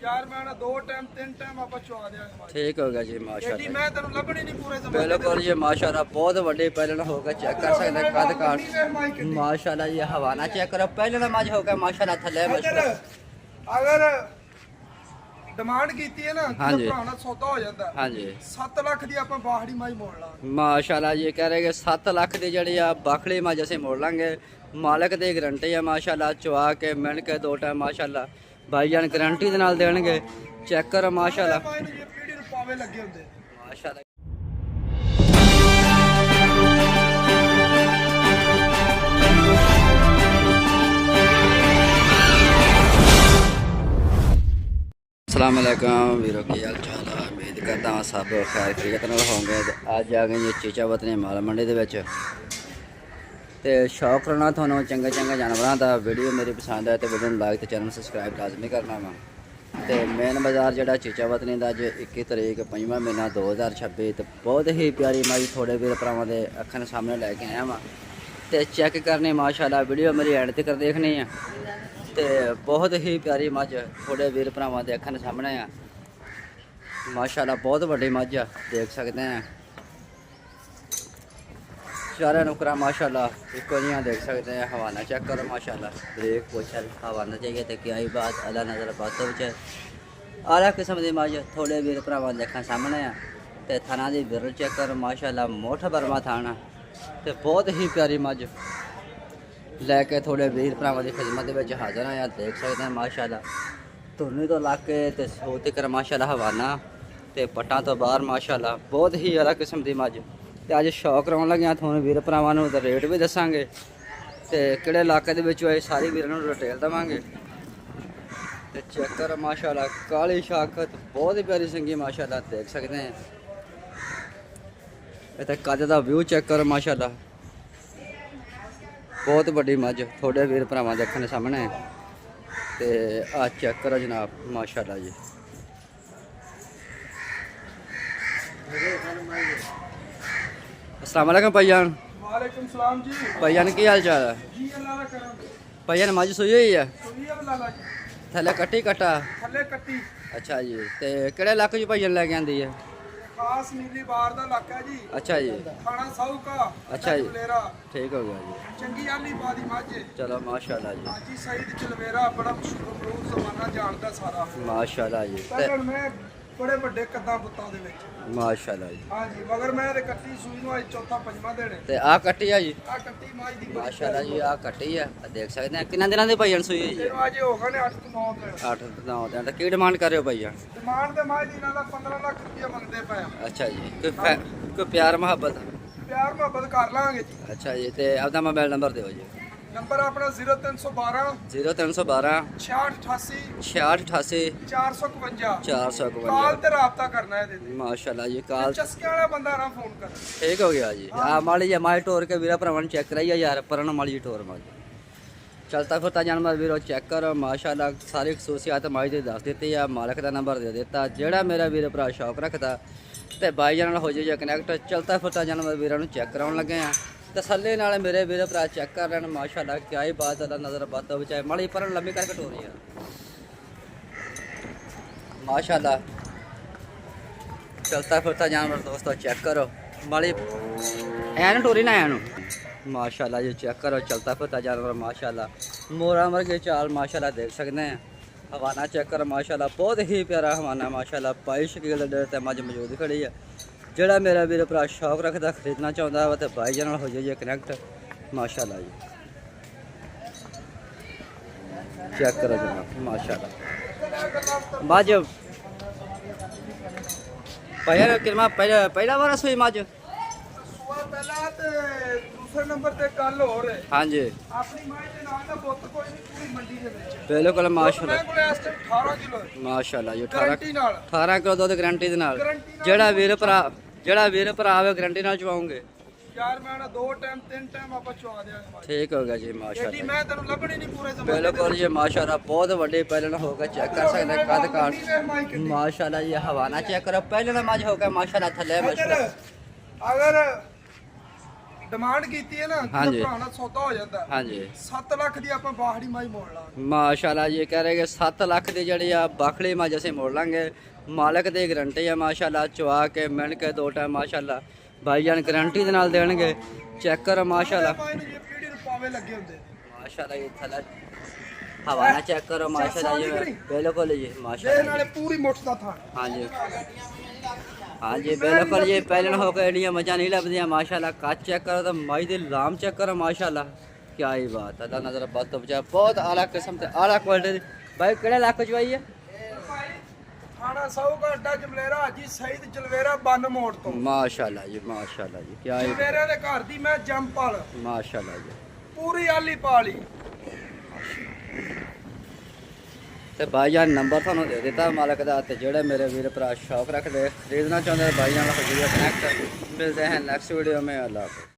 यार मैं ना 2 टाइम 3 टाइम आप चुआ दिया ठीक हो गया जी एडी माशाल्लाह। मैं तेन लभनी नहीं पूरे जमाने बिल्कुल जी माशाल्लाह बहुत बड़े पहले होगा चेक कर सकते हैं कद काट माशाल्लाह ये हवाना चेक करो पहले मज होगा माशाल्लाह थले माशाल्लाह अगर डिमांड कीती है ना हाँ कि जी। भराना सौदा हो जाता है हाँ जी 7 लाख दी आप बाहरी माई मोड़ ला माशाल्लाह ये कह रहे कि 7 लाख की जड़ी आ बखड़ी मज असीं मोड़ लांगे मालक दी गारंटी है माशाल्लाह चुआ के मिल के 2 टाइम माशाल्लाह भाईजान गारंटी दे नाल देणगे चेक करो माशाल्लाह माई ये पीढ़ी ਨੂੰ ਪਾਵੇ ਲੱਗੇ ਹੁੰਦੇ माशाल्लाह। अस्सलाम वालेकुम वीरों की हाल चाल है उम्मीद करता हूँ सब खैर खैरियत नाल होंगे। अज आ गए चीचा वतनी माल मंडी दे विच ते शौक रखना थोनों चंगे चंगे जानवरों का वीडियो मेरी पसंद है तो वीडियो लाइक तो चैनल सबसक्राइब लाजमी करना वा। तो मेन बाजार जो चीचा वतनी का अज 21 तरीक 5वां महीना 2026 तो बहुत ही प्यारी माई थोड़े वीर भरावां दे अखन सामने लैके आया वा तो चेक करनी माशाल्लाह वीडियो मेरी एंड तक देखनी है। तो बहुत ही प्यारी मझ थोड़े वीर भरावां दे अखन सामने आ माशाल्लाह बहुत बड़ी मझ आ देख सकते हैं चारे नुकरा माशाल्लाह इको जियां देख सकते हैं। हवाना चेक करो माशाल्लाह ब्रेक पोछल हवाना चाहिए तो क्या ही बात अल्लाह नजर बातों आला किस्म की मझ थोड़े वीर भरावां दे अखन सामने आ तो थाना की बिरल चेक करो माशाल्लाह मोठ बरमा थाना तो बहुत ही प्यारी मझ लैके थोड़े वीर भरावां की खिदमत में हाजिर आया देख सकते हैं माशाल्लाह धुनी तो लाके तो सो तक माशाल्लाह हवाना तो पट्टा तो बाहर माशाल्लाह बहुत ही अलग किस्म की मझ तो अज शौक कराउण लगे थोड़े वीर भरावां नूं रेट भी दसांगे तो किहड़े इलाके दे विच होए सारी वीरां नूं डिटेल देवांगे। तो चेक करो माशाल्लाह काली शाखत बहुत ही प्यारी संगी माशाल्लाह देख सकते हैं। इत्थे कद दा व्यू चेक करो माशाल्लाह बहुत बड़ी मझ थोड़े वीर भरावां दे अखने सामने ते आ चेक करो जनाब माशाल्लाह जी। अस्सलाम वालेकुम भाईजान। वालेकुम सलाम जी भाईजान की हाल चाल है? जी अल्लाह दा करम भाईजान मझ सुई हुई है सुनिया लाला जी थले कट्टी कट्टा थल्ले कट्टी अच्छा जी ते किहड़े इलाके च भाईजान लैके आंदी है? खास नीली बार दा इलाका है जी अच्छा जी थाना साहू का अच्छा जी। चलवेरा ठीक हो गया जी चंगी आली बादी माझे चलो माशाल्लाह जी हाजी सईद चलवेरा बड़ा मशहूर जमाना जानदा सारा माशाल्लाह जी ते तगड़ मैं बड़े बड़े कद्दां बुत्तां दे विच माशाल्लाह जी हाँ जी मगर मैं ते कट्टी सूई नु आज चौथा पंजवां देने ते आ कट्टी है जी आ कट्टी माई दी माशाल्लाह जी आ कट्टी है देख सकते हैं किन्ना दिनों की भाईजान सुई हुई है? तेरे आज हो गए ने 8 9 दिन 8 9 दिन तो की डिमांड कर रहे हो भाईजान? डिमांड ते माई दी ना 15 लाख रुपया मंगदे पे अच्छा जी कोई प्यार मोहब्बत प्यार मोहब्बत कर लांगे जी अच्छा जी ते आपका मोबाइल नंबर दो जी। नंबर अपना 0312 0312 6688 6688 452 452 काल ते राब्ता करना है दे माशाल्लाह जी काल चस्के वाला बंदा ना फोन कर ठीक हो गया जी। आ माड़ी जी माई टोर के वीरा भरावां चेक कराइए यार परन माड़ी जी टोर माड़ी चलता फिरता जानवर वीरो चेक करो माशाल्लाह सारी खसूसियात माई दी दस दी है मालक का नंबर दे दिता जेड़ा मेरा वीर भरा शौक रखता तो भाई जान हो जाए कनैक्ट चलता फिरता जानवर वीरों चेक कराउण लगे हैं तसल्ली नाल मेरे वीर भरा चेक कर लैन माशाल्लाह क्या ही बात अल्लाह नजर बात हो चाहे माड़ी परन लंबी करके टोरी है माशाल्लाह चलता फिरता जानवर दोस्तों चेक करो माड़ी ऐन टोरी ना ऐन माशाल्लाह ये चेक करो चलता फिरता जानवर माशाल्लाह मोरा मर के चाल माशाल्लाह देख सकते हैं। हवाना चेक करो माशाल्लाह बहुत ही प्यारा हवाना माशाल्लाह पाई शकील डर ते मज मौजूद खड़ी है जेड़ा मेरा वीर भरा शौक रखता खरीदना चाहता है तो भाई जान हो जाइए कनैक्ट माशाल्लाह जी चेक करो जनाब माशाल्लाह मज भाई किरमा पहला बार सोई मज सुआ पहला ते दूसरे नंबर ते कल हो रहे हाँ जी अपनी माई दे नाल दा बुੱਤ कोई नहीं पूरी मंडी दे विच बिल्कुल मैं माशाल्लाह कोले इस टाइम 18 किलो माशाल्लाह जी 18 गारंटी नाल 18 किलो दुध गारंटी दे नाल गारंटी नाल ਜਿਹੜਾ ਵੀਰ ਭਰਾ ਆਵੇ ਗਰੰਟੀ ਨਾਲ ਚਵਾਉਂਗੇ यार मैं ना 2 टाइम 3 टाइम आप चुआ दिया ठीक हो गया जी एडी माशाल्लाह मैं तेन लभनी नहीं पूरे जमाने बिल्कुल जी माशाल्लाह बहुत बड़े पहले होगा चेक कर सकते हैं कद काट माशाल्लाह ये हवाना चेक करो पहले मज होगा माशाल्लाह थले माशाल्लाह अगर ਡਿਮਾਂਡ ਕੀਤੀ ਹੈ ਨਾ ਹਾਂਜੀ। ਤੇ ਭਰਾਣਾ ਸੌਦਾ ਹੋ ਜਾਂਦਾ हाँ जी 7 ਲੱਖ ਦੀ ਆਪਾਂ ਬਾਹੜੀ ਮਾਈ ਮੋੜ ਲਾਂਗੇ माशाल्लाह जी कह रहे कि 7 लाख ਦੀ ਜਿਹੜੀ ਆ ਬਾਖੜੀ ਮੱਝ ਅਸੀਂ ਮੋੜ ਲਾਂਗੇ ਮਾਲਕ ਦੀ ਗਰੰਟੀ ਆ ਮਾਸ਼ਾਅੱਲਾ ਚਵਾ ਕੇ ਮਿਣ ਕੇ 2 ਟਾਈਮ ਮਾਸ਼ਾਅੱਲਾ ਭਾਈ ਜਾਨ ਗਰੰਟੀ ਦੇ ਨਾਲ ਦੇਣਗੇ ਚੈੱਕ ਕਰੋ ਮਾਸ਼ਾਅੱਲਾ ਮਾਈ ਨੂੰ ਇਹ ਪੀੜੀ ਨੂੰ ਪਾਵੇ ਲੱਗੇ ਹੁੰਦੇ माशाल्लाह ये थला हवाना चेक करो माशाल्लाह जी बिल्कुल जी ਇਹ माशाल्लाह ਨਾਲੇ ਪੂਰੀ ਮੁੱਠ ਦਾ ਥਾਂ हाँ जी हाँ जी बिल्कुल जी पहले होकर एडियां मजा नहीं लभदियां माशाल्लाह काच चेक करो तो माई दे लाम चेक करो माशाल्लाह क्या ही बात अल्लाह नजर बात तो बचा बहुत आला किस्म ते आला क्वालिटी भाई केड़े लाख चवाई है ਥਾਣਾ ਸਾਊਗਾ ਅੱਡਾ ਜਮਲੇਰਾ ਹਾਜੀ ਸਈਦ ਜਲਵੇਰਾ ਬੰਨ ਮੋੜ ਤੋਂ माशाल्लाह जी क्या ही ਜਲਵੇਰੇ ਦੇ ਘਰ ਦੀ ਮੈਂ ਜੰਪਲ माशाल्लाह जी ਪੂਰੀ ਆਲੀ ਪਾਲੀ ਤੇ ਭਾਈ ਜਾਨ ਨੰਬਰ ਤੁਹਾਨੂੰ ਦੇ ਦਿੱਤਾ ਮਾਲਕ ਦਾ ਤੇ ਜਿਹੜੇ ਮੇਰੇ ਵੀਰ ਭਰਾ ਸ਼ੌਕ ਰੱਖਦੇ ਖਰੀਦਣਾ ਚਾਹੁੰਦੇ ਭਾਈ ਜਾਨ ਨਾਲ ਜੁੜਿਆ ਕਨੈਕਟ ਮਿਲਦੇ हैं नेक्स्ट वीडियो में अल्लाह हाफ़िज़।